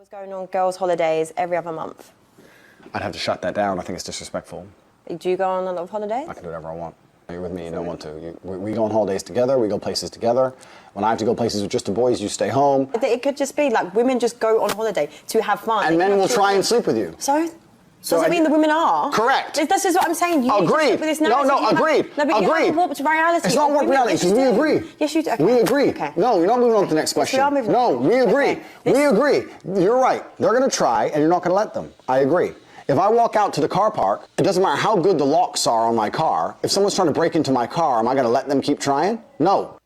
was going on girls' holidays every other month? I'd have to shut that down. I think it's disrespectful. Do you go on a lot of holidays? I can do whatever I want. You're with me, you don't want to. We go on holidays together, we go places together. When I have to go places with just the boys, you stay home. It could just be like women just go on holiday to have fun. And men will try and sleep with you. So doesn't mean the women are. Correct. This is what I'm saying. You agreed. With this No, agreed. No, but you have a warped reality. It's not warped reality, because we agree. Yes, you do. Okay. We agree. Okay. No, you're not moving on to the next question. Yes, we are moving no, on. we agree. Okay. We agree. You're right. They're going to try, and you're not going to let them. I agree. If I walk out to the car park, it doesn't matter how good the locks are on my car. If someone's trying to break into my car, am I going to let them keep trying? No.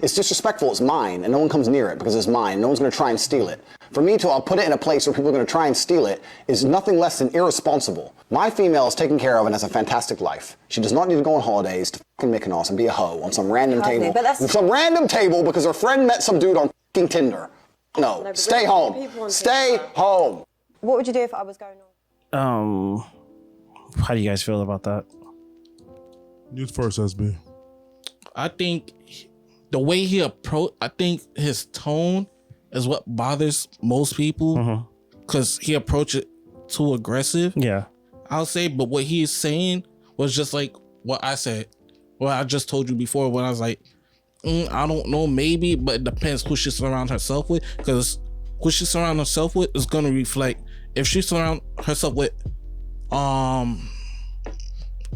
It's disrespectful. It's mine, and no one comes near it because it's mine. No one's going to try and steal it. For me to put it in a place where people are going to try and steal it is nothing less than irresponsible. My female is taken care of and has a fantastic life. She does not need to go on holidays to fucking Mykonos and be a hoe on some random table. Some random table because her friend met some dude on fucking Tinder. No, stay home. Stay home. What would you do if I was going on? How do you guys feel about that? You first, SB. I think the way he I think his tone is what bothers most people because he approached it too aggressive. Yeah. I'll say, but what he's saying was just like what I said. Well, I just told you before when I was like, I don't know, maybe, but it depends who she surrounds herself with, because who she surrounds herself with is going to reflect. If she surrounds herself with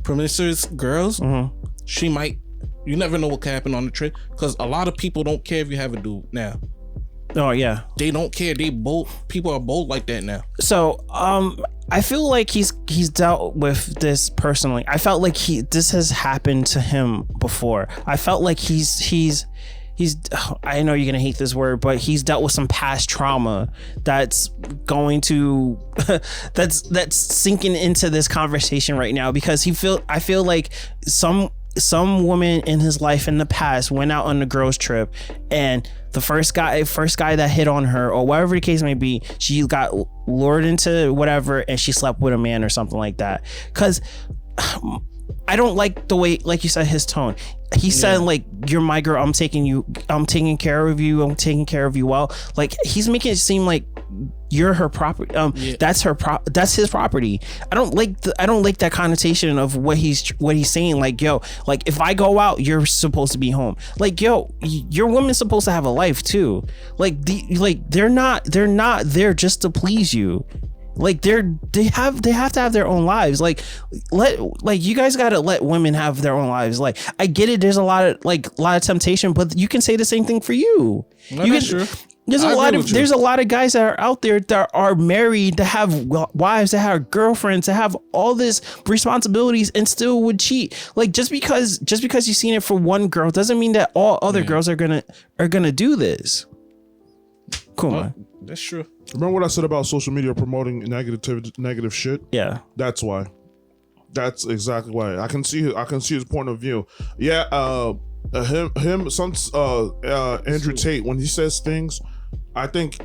promiscuous girls, she might, you never know what can happen on the trip, because a lot of people don't care if you have a dude now. Oh yeah, they don't care. People are bold like that now. So I feel like he's dealt with this personally. I felt like this has happened to him before. I felt like he's I know you're gonna hate this word, but he's dealt with some past trauma that's going to that's sinking into this conversation right now, because I feel like some woman in his life in the past went out on a girls trip, and the first guy that hit on her, or whatever the case may be, she got lured into whatever and she slept with a man or something like that. Because I don't like the way, like you said, his tone. He said like, "You're my girl. I'm taking care of you. I'm taking care of you well." Like, he's making it seem like you're her property. That's that's his property. I don't like that connotation of what he's saying. Like, yo, like if I go out, you're supposed to be home. Like, yo, your woman's supposed to have a life too. Like they're not there just to please you. Like they have to have their own lives. Like you guys gotta let women have their own lives. Like, I get it. There's a lot of temptation, but you can say the same thing for you. That's true. There's a lot of guys that are out there that are married, that have wives, that have girlfriends, that have all this responsibilities and still would cheat. Like, just because you've seen it for one girl doesn't mean that all other girls are gonna do this. Cool, man. That's true. Remember what I said about social media promoting negative shit? Yeah. That's why. That's exactly why. I can see his point of view. Yeah, Andrew Tate, when he says things, I think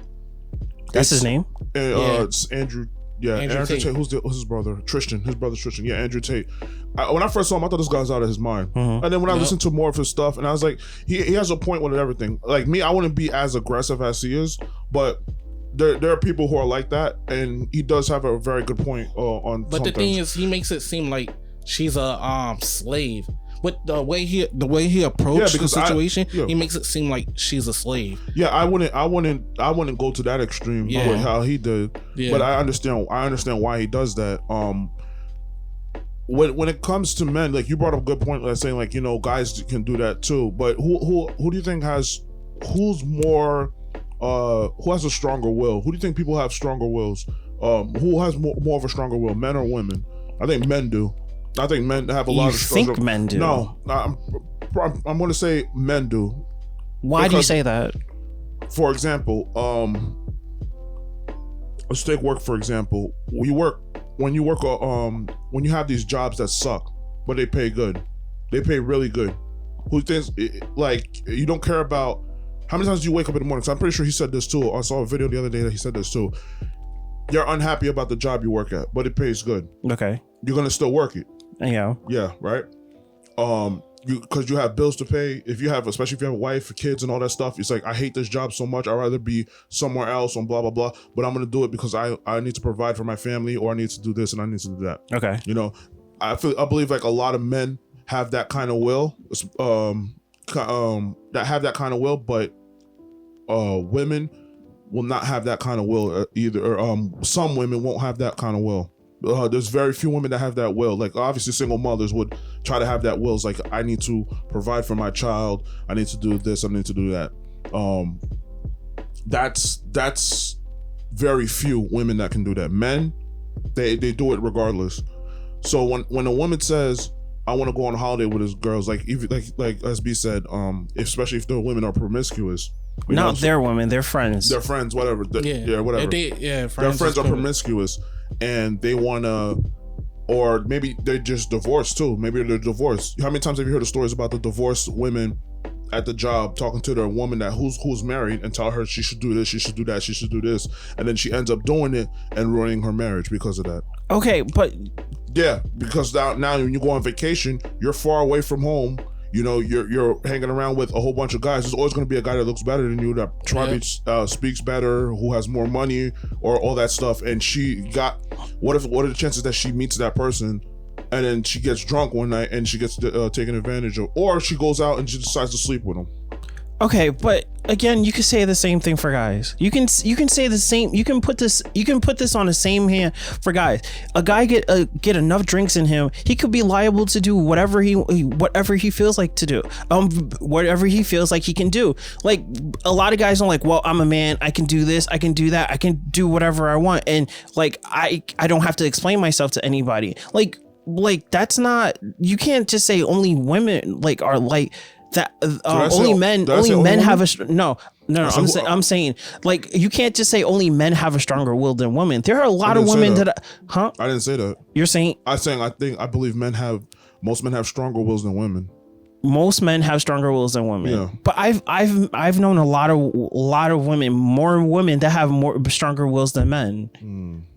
that's his name. It's Andrew. Yeah, Andrew Tate. Who's his brother? Tristan. His brother Tristan. Yeah, Andrew Tate. When I first saw him, I thought this guy's out of his mind. And then when I listened to more of his stuff, and I was like, he has a point with everything. Like me, I wouldn't be as aggressive as he is, but there are people who are like that, and he does have a very good point on. But the thing is, he makes it seem like she's a slave. With the way he approached the situation, he makes it seem like she's a slave. Yeah, I wouldn't go to that extreme with how he did. Yeah. But I understand why he does that. When it comes to men, like you brought up a good point, like saying like, you know, guys can do that too. But who do you think who has a stronger will? Who do you think people have stronger wills? Who has more of a stronger will, men or women? I think men do. I think men have a lot of stronger. You think men do? No, I'm going to say men do. Why do you say that? For example, let's take work for example. When you have these jobs that suck, but they pay good, they pay really good. Who thinks like you don't care about how many times do you wake up in the morning? So I'm pretty sure he said this too. I saw a video the other day that he said this too. You're unhappy about the job you work at, but it pays good. Okay. You're gonna still work it. Yeah. Yeah, right. because you have bills to pay. If you have, especially if you have a wife, kids, and all that stuff, it's like, I hate this job so much. I'd rather be somewhere else on blah blah blah. But I'm gonna do it because I need to provide for my family, or I need to do this and I need to do that. Okay. You know, I believe like a lot of men have that kind of will, that have that kind of will, but women will not have that kind of will either. Some women won't have that kind of will. There's very few women that have that will. Like, obviously single mothers would try to have that will. It's like, I need to provide for my child. I need to do this. I need to do that. That's very few women that can do that. Men, they do it regardless. So when a woman says, I want to go on a holiday with his girls, like as B said, especially if the women are promiscuous. Not their women, they're friends. They're friends, whatever. Whatever. Their friends are promiscuous, and they wanna, or maybe they're just divorced too. Maybe they're divorced. How many times have you heard the stories about the divorced women at the job talking to their woman that who's married and tell her she should do this, she should do that, she should do this, and then she ends up doing it and ruining her marriage because of that. Okay, but yeah, because now when you go on vacation, you're far away from home. You know, you're hanging around with a whole bunch of guys. There's always going to be a guy that looks better than you, that probably speaks better, who has more money, or all that stuff. And what are the chances that she meets that person, and then she gets drunk one night and she gets taken advantage of, or she goes out and she decides to sleep with him? Okay, but again, you could say the same thing for guys. You can say the same. You can put this on the same hand for guys. A guy get enough drinks in him, he could be liable to do whatever he feels like to do. Whatever he feels like he can do. Like, a lot of guys are like, well, I'm a man, I can do this, I can do that, I can do whatever I want, and like I don't have to explain myself to anybody. Like that's not. You can't just say only women like are like that. Only men have a no. I'm saying like, you can't just say only men have a stronger will than women. There are a lot of women that I didn't say that. You're saying? I believe most men have stronger wills than women. Most men have stronger wills than women. Yeah. But I've known a lot of women, more women that have stronger wills than men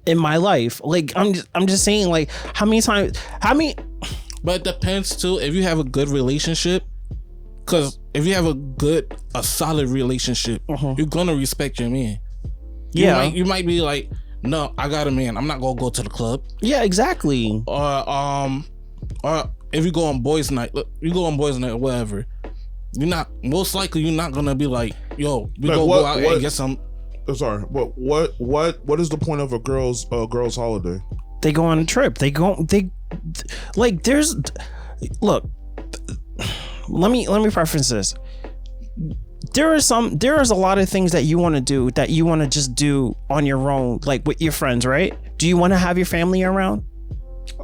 in my life. Like, I'm just saying, like, how many? But it depends too if you have a good relationship. Because if you have a solid relationship, you're gonna respect your man. You might be like, no, I got a man, I'm not gonna go to the club. Yeah, exactly. Or if you go on boys' night, or whatever, you're not gonna be like, yo, we go out and get some. Sorry, but what is the point of a girls' holiday? They go on a trip. Let me preface this. There is a lot of things that you want to do that you want to just do on your own, like with your friends, right? Do you want to have your family around?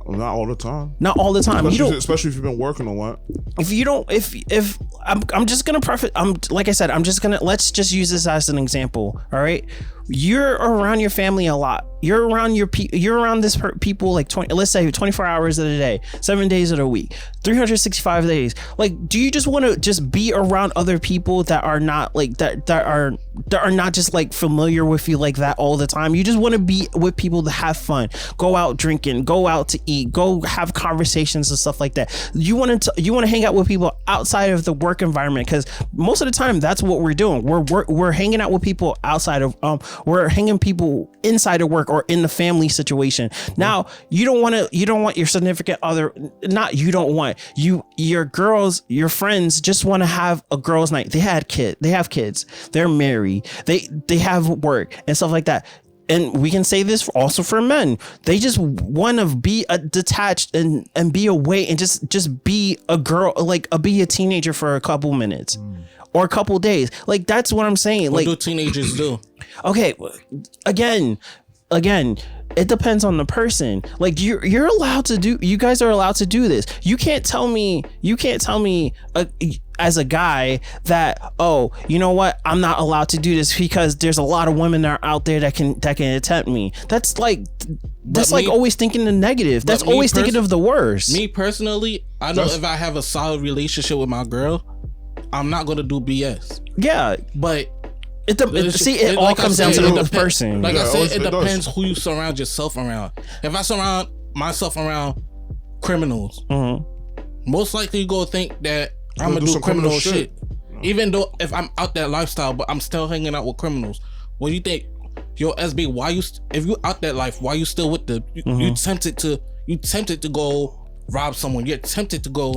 Not all the time. Not all the time. Especially if you've been working a lot. If I'm just gonna preface. Let's just use this as an example. All right, you're around your family a lot. You're around people like 20. Let's say 24 hours of the day, 7 days of the week, 365 days. Like, do you just want to just be around other people that are not like that are not just like familiar with you like that all the time? You just want to be with people to have fun, go out drinking, go out to eat, go have conversations and stuff like that. You want to hang out with people outside of the work environment, because most of the time that's what we're doing. We're hanging out with people outside of we're hanging people inside of work or in the family situation. Now you don't want your significant other, your friends just want to have a girls' night. They have kids, they're married, they have work and stuff like that. And we can say this also for men. They just want to be detached and be away and just be a girl, like be a teenager for a couple minutes or a couple days. Like, that's what I'm saying. What like, do teenagers do? Okay, again, it depends on the person. Like, you're allowed to do. You guys are allowed to do this. You can't tell me as a guy that, oh, you know what, I'm not allowed to do this because there's a lot of women that are out there that can attempt me. That's always thinking the negative. That's always thinking of the worst. Me personally, I know if I have a solid relationship with my girl, I'm not gonna do BS. Yeah, but it all comes down to the person. Like I said, it depends who you surround yourself around. If I surround myself around criminals, most likely you go think that I'm gonna do criminal shit. Even though if I'm out that lifestyle, but I'm still hanging out with criminals. What do you think? Yo, SB, why you? If you out that life, why you still with the? You tempted to go rob someone. You're tempted to go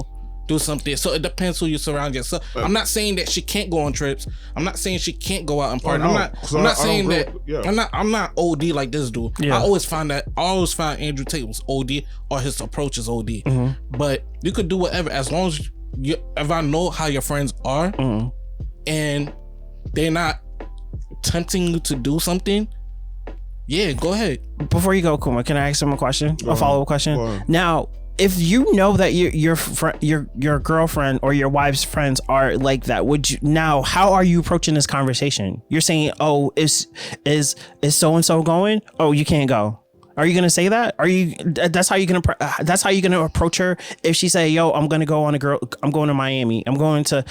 do something. So it depends who you surround yourself. I'm not saying that she can't go on trips. I'm not saying she can't go out and party. I'm not saying that. I'm not OD like this dude. Yeah. I always find Andrew Tate was OD or his approach is OD. But you could do whatever as long as if I know how your friends are and they're not tempting you to do something. Yeah, go ahead. Before you go, Kuma, can I ask him a question? A follow-up question? Now, if you know that your girlfriend or your wife's friends are like that, would you now? How are you approaching this conversation? You're saying, "Oh, is so and so going? Oh, you can't go." Are you gonna say that? Are you? That's how you're gonna approach her if she say, "Yo, I'm going to Miami. I'm going to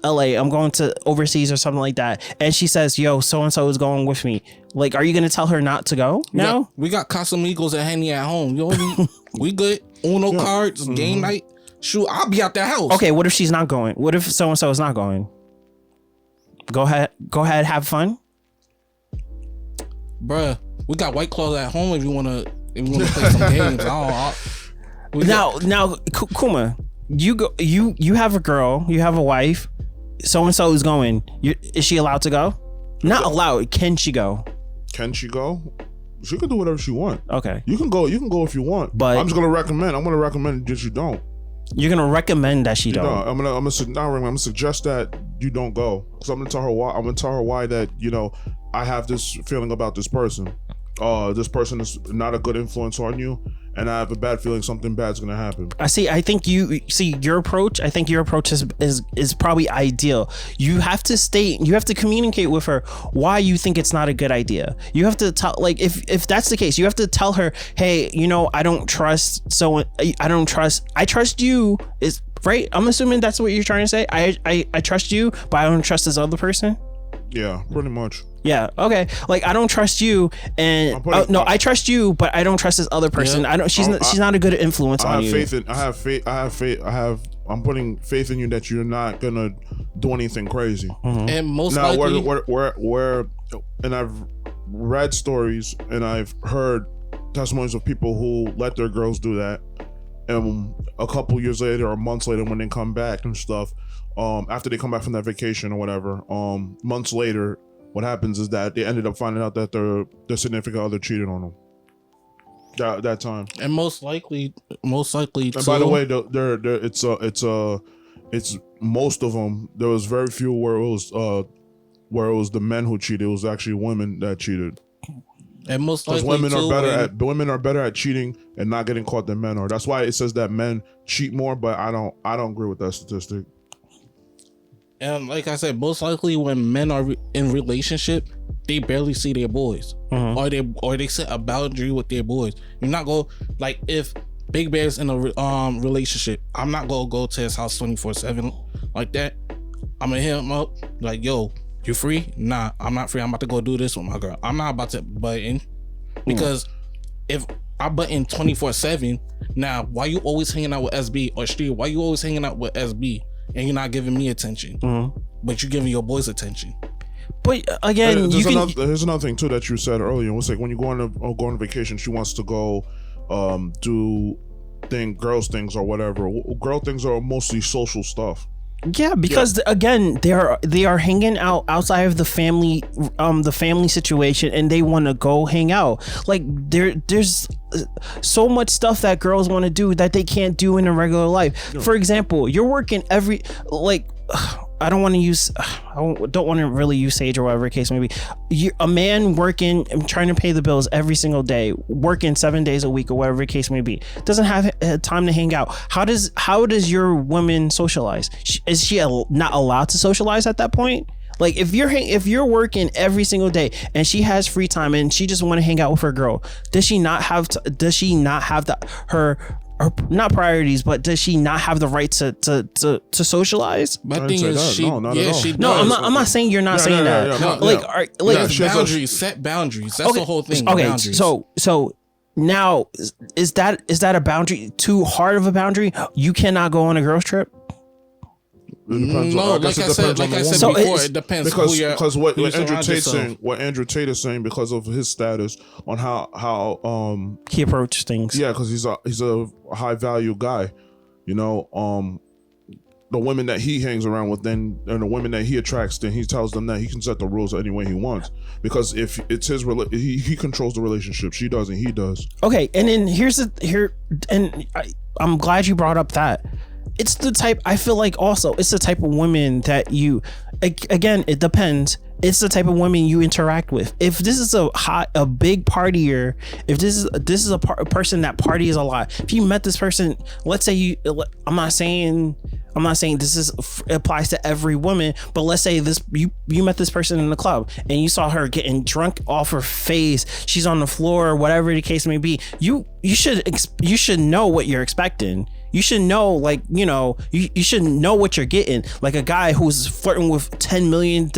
LA. I'm going to overseas or something like that." And she says, "Yo, so and so is going with me." Like, are you gonna tell her not to go? No. We got Casamigos and Henny at home. Yo, we good. Uno cards, game night. Shoot, I'll be out that house. Okay, what if she's not going? What if so and so is not going? Go ahead, have fun, bruh. We got White Claws at home if you wanna play some games. Now, Kuma, you have a girl, you have a wife. So and so is going. Is she allowed to go? Not allowed. Can she go? Can she go? She can do whatever she wants. Okay. You can go if you want. But I'm just gonna recommend. I'm gonna recommend that you don't. You're gonna recommend that she don't. I'm gonna suggest that you don't go. Because I'm gonna tell her why. I'm gonna tell her why that I have this feeling about this person. This person is not a good influence on you, and I have a bad feeling something bad's gonna happen. I think your approach. I think your approach is probably ideal. You have to communicate with her why you think it's not a good idea. You have to tell, like, if that's the case, you have to tell her, hey, I don't trust. So I trust you. Is right. I'm assuming that's what you're trying to say. I trust you, but I don't trust this other person. Yeah, pretty much. Yeah. Okay. Like, I don't trust you, and I trust you, but I don't trust this other person. Yeah. She's not a good influence on you. I'm putting faith in you that you're not gonna do anything crazy. And most likely, where, and I've read stories and I've heard testimonies of people who let their girls do that, and a couple years later or months later when they come back and stuff, after they come back from that vacation or whatever, months later, what happens is that they ended up finding out that their significant other cheated on them that time. And most likely. And by the way, it's most of them. There was very few where it was the men who cheated. It was actually women that cheated. And most likely, women are better at cheating and not getting caught than men are. That's why it says that men cheat more, but I don't agree with that statistic. And like I said, most likely when men are in relationship, they barely see their boys, or they set a boundary with their boys. You're not go like if Big Bear's in a relationship, I'm not gonna go to his house 24/7 like that. I'm gonna hit him up like, yo, you free? Nah, I'm not free. I'm about to go do this with my girl. I'm not about to butt in, because if I butt in 24/7, now why you always hanging out with SB or Street? Why you always hanging out with SB? And you're not giving me attention, but you're giving your boys attention. But again, there's another thing too that you said earlier. It was like when you go on vacation, she wants to go do girls things or whatever. Girl things are mostly social stuff. Yeah, because again, they are hanging out outside of the family situation, and they want to go hang out. Like there's so much stuff that girls want to do that they can't do in a regular life. Yeah. For example, you're working I don't want to really use Sage or whatever the case may be. A man working and trying to pay the bills every single day, working 7 days a week or whatever the case may be, doesn't have time to hang out. How does your woman socialize? Is she not allowed to socialize at that point? Like if you're working every single day and she has free time and she just want to hang out with her girl, does she not have her not priorities, but does she not have the right to socialize? My thing is I'm not saying you're not saying that. Boundaries, set boundaries. That's the whole thing. Okay, boundaries. so Now, is that a boundary? Too hard of a boundary? You cannot go on a girls trip. No, like I said before, it depends because what Andrew Tate is saying, because of his status on how he approached things. Yeah, because he's a high value guy, you know. The women that he hangs around with, and the women that he attracts, then he tells them that he can set the rules any way he wants, because if it's his he controls the relationship. She doesn't, he does. Okay, and then I'm glad you brought up that. It's the type, I feel like also it's the type of women that you, again, it depends. It's the type of women you interact with. If this is a big partier, if this is a person that parties a lot, if you met this person, let's say I'm not saying this applies to every woman, but let's say you met this person in the club and you saw her getting drunk off her face, she's on the floor, whatever the case may be. You should know what you're expecting. You should know, like, you know, you should know what you're getting. Like a guy who's flirting with 10 million,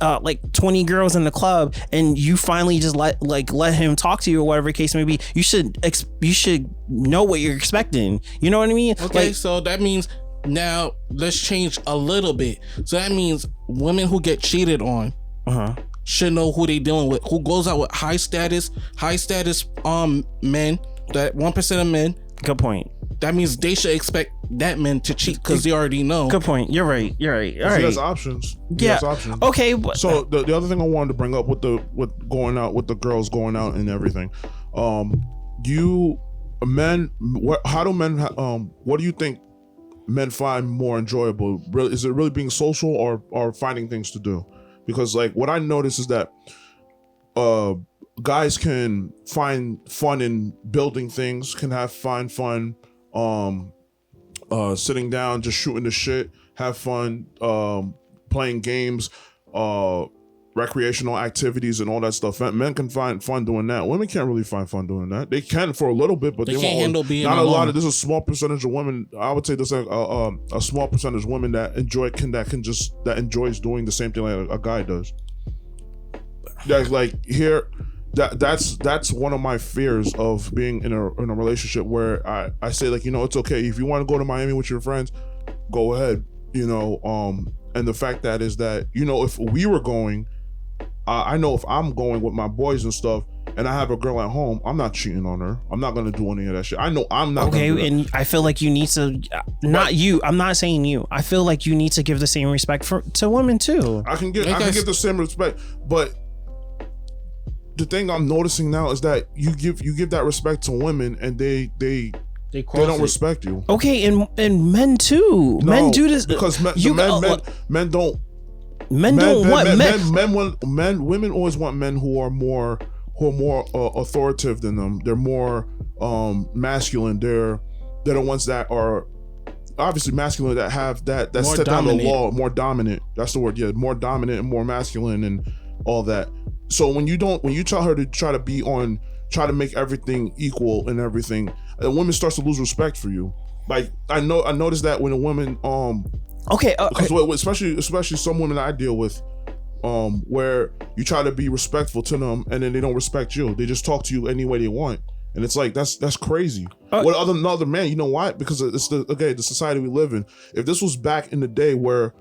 like 20 girls in the club, and you finally just let him talk to you or whatever the case may be. You should know what you're expecting. You know what I mean? Okay, so that means now let's change a little bit. So that means women who get cheated on should know who they dealing with. Who goes out with high status men, that 1% of men. Good point. That means they should expect that men to cheat because they already know. Good point. You're right. All right. He has options. Okay. So the other thing I wanted to bring up with going out with the girls going out and everything, how do men? What do you think men find more enjoyable? Is it really being social or finding things to do? Because like what I notice is that guys can find fun in building things, can have fun sitting down, just shooting the shit, have fun playing games, recreational activities and all that stuff. Men can find fun doing that. Women can't really find fun doing that. They can for a little bit, but they can't handle being not alone. A lot of. There's a small percentage of women. I would say there's a small percentage of women that enjoys doing the same thing like a guy does. That's one of my fears of being in a relationship, where I say, like, you know, it's okay if you want to go to Miami with your friends, go ahead, you know. And the fact that is that, you know, if we were going, I know if I'm going with my boys and stuff, and I have a girl at home, I'm not cheating on her. I'm not gonna do any of that shit. I know I'm not. Okay, and I feel like you need to, I'm not saying you. I feel like you need to give the same respect to women too. I can give the same respect, but the thing I'm noticing now is that you give that respect to women, and they don't respect you. Okay, and men too. No, men do this because men don't. Women always want men who are more authoritative than them. They're more masculine. They're the ones that are obviously masculine, that have that set down the law, more dominant. That's the word. Yeah, more dominant and more masculine and all that. So when you tell her to try to make everything equal and everything, a woman starts to lose respect for you. Like I noticed that when a woman especially some women I deal with, where you try to be respectful to them and then they don't respect you. They just talk to you any way they want, and it's like that's crazy. What other man? You know why? Because it's the society we live in. If this was back in the day where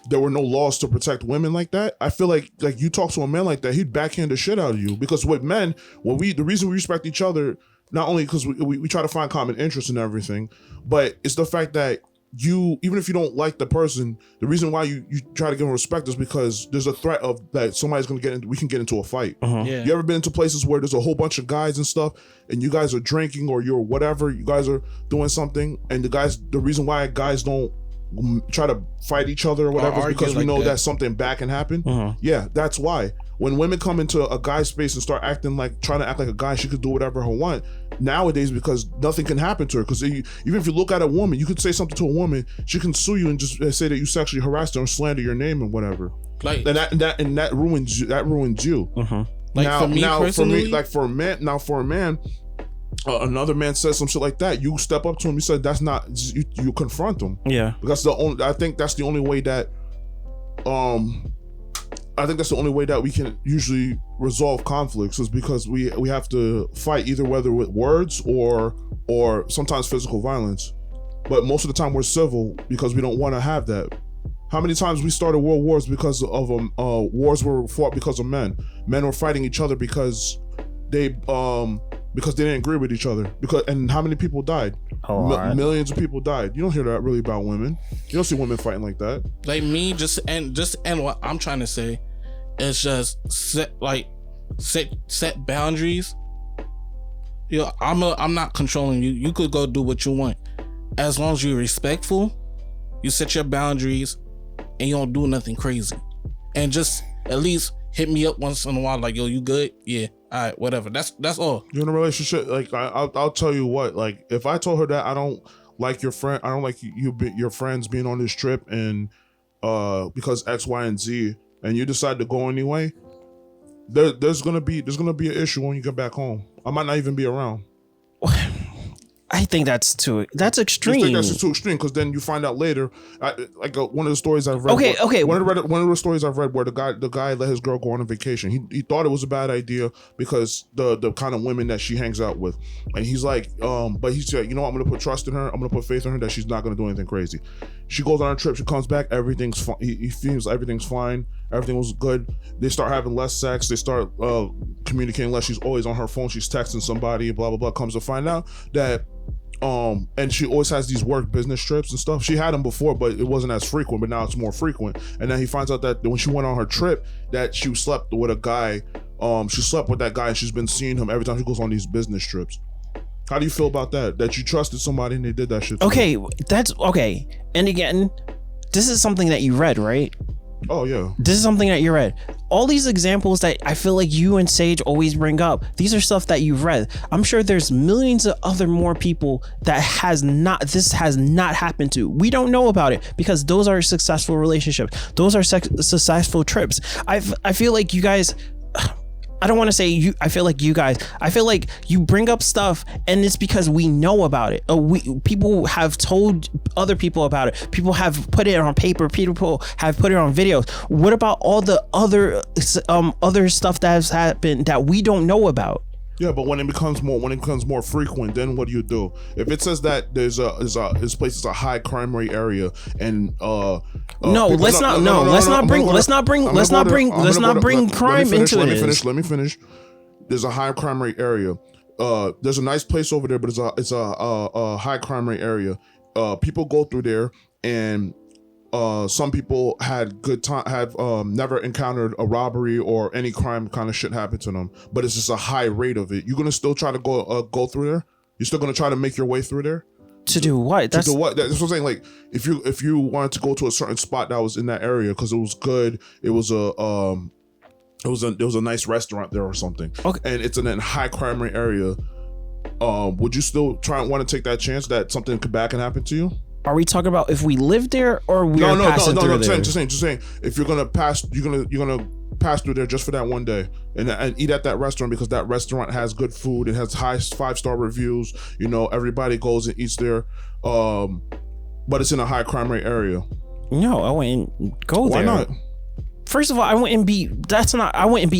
there were no laws to protect women like that, I feel like you talk to a man like that, he'd backhand the shit out of you. Because with men, the reason we respect each other, not only because we try to find common interests and everything, but it's the fact that even if you don't like the person, the reason why you try to give them respect is because there's a threat of that somebody's gonna we can get into a fight. Yeah. You ever been into places where there's a whole bunch of guys and stuff, and you guys are drinking or you're whatever, you guys are doing something, and the reason why guys don't try to fight each other or whatever is because we know that something bad can happen. Yeah, that's why. When women come into a guy's space and start trying to act like a guy, she could do whatever her want nowadays, because nothing can happen to her. Because even if you look at a woman, you could say something to a woman, she can sue you and just say that you sexually harassed her and slander your name and whatever. Like, and that ruins you. Like for me personally, for a man, another man says some shit like that, you step up to him. You said that's not. You confront him. Yeah, because I think that's the only way that I think that's the only way that we can usually resolve conflicts is because we have to fight either whether with words or sometimes physical violence. But most of the time we're civil because we don't want to have that. How many times we started world wars because of wars were fought because of men? Men were fighting each other because they didn't agree with each other. And how many people died? Millions of people died. You don't hear that really about women. You don't see women fighting like that. Like me, just what I'm trying to say is just set boundaries. You know, I'm not controlling you. You could go do what you want, as long as you're respectful. You set your boundaries, and you don't do nothing crazy. And just at least hit me up once in a while, like, yo, you good? Yeah. All right, whatever. That's all. You're in a relationship. Like I'll tell you what. Like if I told her that I don't like your friend, I don't like your friends being on this trip, and because X, Y, and Z, and you decide to go anyway, there's gonna be an issue when you get back home. I might not even be around. I think that's extreme. I think that's too extreme because then you find out later. One of the stories I've read. Okay. One of the stories I've read where the guy let his girl go on a vacation. He thought it was a bad idea because the kind of women that she hangs out with, and he's like, but he said, you know what, I'm gonna put trust in her. I'm gonna put faith in her that she's not gonna do anything crazy. She goes on a trip. She comes back. Everything's fine. He feels everything's fine. Everything was good. They start having less sex. They start communicating less. She's always on her phone. She's texting somebody. Blah blah blah. Comes to find out that. And she always has these work business trips and stuff. She had them before, but it wasn't as frequent, but now it's more frequent. And then he finds out that when she went on her trip, that she slept with a guy. She slept with that guy, and she's been seeing him every time she goes on these business trips. How do you feel about that? That you trusted somebody and they did that shit to okay, you? That's okay. And again, this is something that you read, right? Oh yeah. This is something that you read. All these examples that I feel like you and Sage always bring up, these are stuff that you've read. I'm sure there's millions of other more people that this has not happened to. We don't know about it because those are successful relationships. Those are successful trips. I feel like you guys, I don't want to say you. I feel like you guys. I feel like you bring up stuff, and it's because we know about it. People have told other people about it. People have put it on paper. People have put it on videos. What about all the other stuff that has happened that we don't know about? Yeah, but when it becomes more frequent, then what do you do? If it says that this place is a high crime rate area, and let's not bring crime into it. Let me finish. There's a high crime rate area. There's a nice place over there, but it's a high crime rate area. People go through there, and some people had good time, have never encountered a robbery or any crime kind of shit happen to them, but it's just a high rate of it. You're gonna still try to go through there? You're still gonna try to make your way through there? To do what? That's what I'm saying. Like, if you wanted to go to a certain spot that was in that area because it was good, it was a nice restaurant there or something. Okay. And it's in a high crime rate area. Would you still want to take that chance that something bad can happen to you? Are we talking about if we live there or we're passing through there? Just saying. If you're gonna pass, you're gonna pass through there just for that one day and eat at that restaurant because that restaurant has good food. It has high 5-star reviews. You know, everybody goes and eats there. But it's in a high crime rate area. No, I wouldn't go there. Why not? First of all, I wouldn't be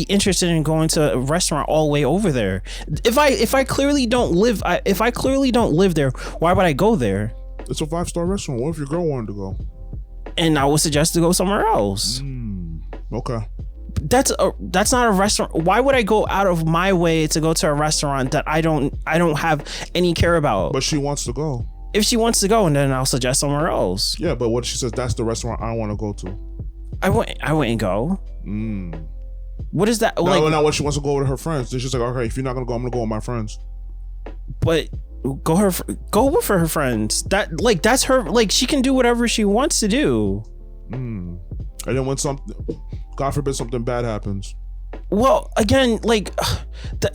interested in going to a restaurant all the way over there. If I clearly don't live there, why would I go there? It's a 5-star restaurant. What if your girl wanted to go? And I would suggest to go somewhere else. Okay. That's not a restaurant. Why would I go out of my way to go to a restaurant that I don't have any care about? But she wants to go. If she wants to go, and then I'll suggest somewhere else. Yeah, but what if she says that's the restaurant I want to go to? I wouldn't go. What is that? No, when she wants to go with her friends, she's just like, okay, if you're not gonna go, I'm gonna go with my friends. But go with her friends. That's her. Like, she can do whatever she wants to do. And then when God forbid something bad happens. Well, again,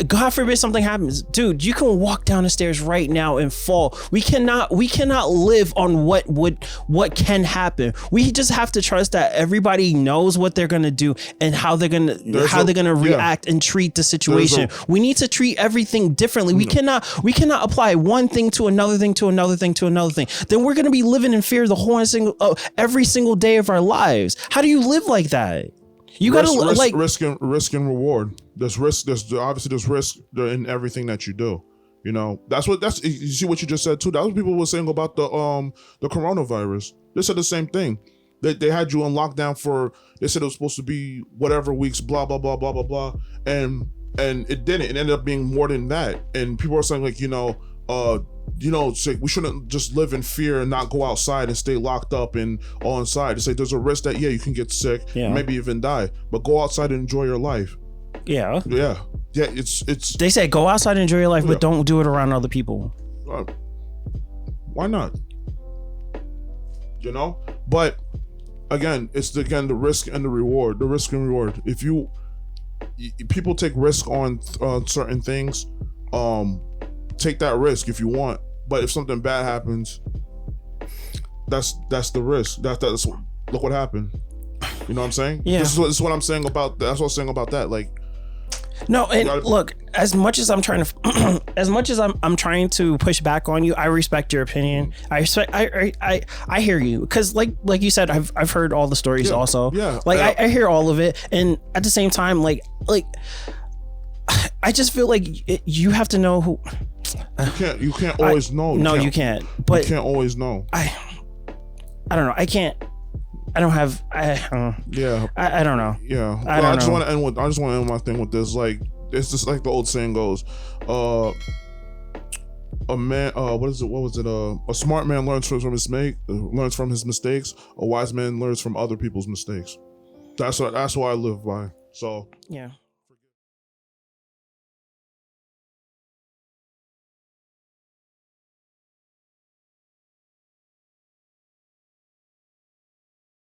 God forbid something happens, dude. You can walk down the stairs right now and fall. We cannot live on what can happen. We just have to trust that everybody knows what they're gonna do and how they're gonna react and treat the situation. We need to treat everything differently. We cannot apply one thing to another thing to another thing to another thing. Then we're gonna be living in fear every single day of our lives. How do you live like that? You gotta like risk and reward. There's risk. There's risk in everything that you do. You know, you see what you just said too. That's what people were saying about the coronavirus. They said the same thing. They had you on lockdown they said it was supposed to be whatever weeks, blah blah blah blah blah blah, and it didn't. It ended up being more than that. And people are saying like, we shouldn't just live in fear and not go outside and stay locked up and all inside. They say there's a risk that you can get sick, maybe even die, but go outside and enjoy your life. Yeah. It's. They say go outside and enjoy your life, but don't do it around other people. Why not? But again, it's the risk and the reward. The risk and reward. If people take risk on certain things, take that risk if you want. But if something bad happens, that's the risk. That's look what happened. You know what I'm saying? Yeah. This is what I'm saying about. That's what I'm saying about that. Like. No, and look, as much as I'm trying to, I'm trying to push back on you, I respect your opinion. I hear you, because like you said, I've heard all the stories also. Yeah. Like I hear all of it, and at the same time, like I just feel like you have to know who. You can't always know. You can't. But you can't always know. I don't know. I can't. I don't have. I don't know. Yeah. I just want to end my thing with this. Like, it's just like the old saying goes, a man. What is it? What was it? A smart man learns from his mistakes. A wise man learns from other people's mistakes. That's what I live by. So. Yeah.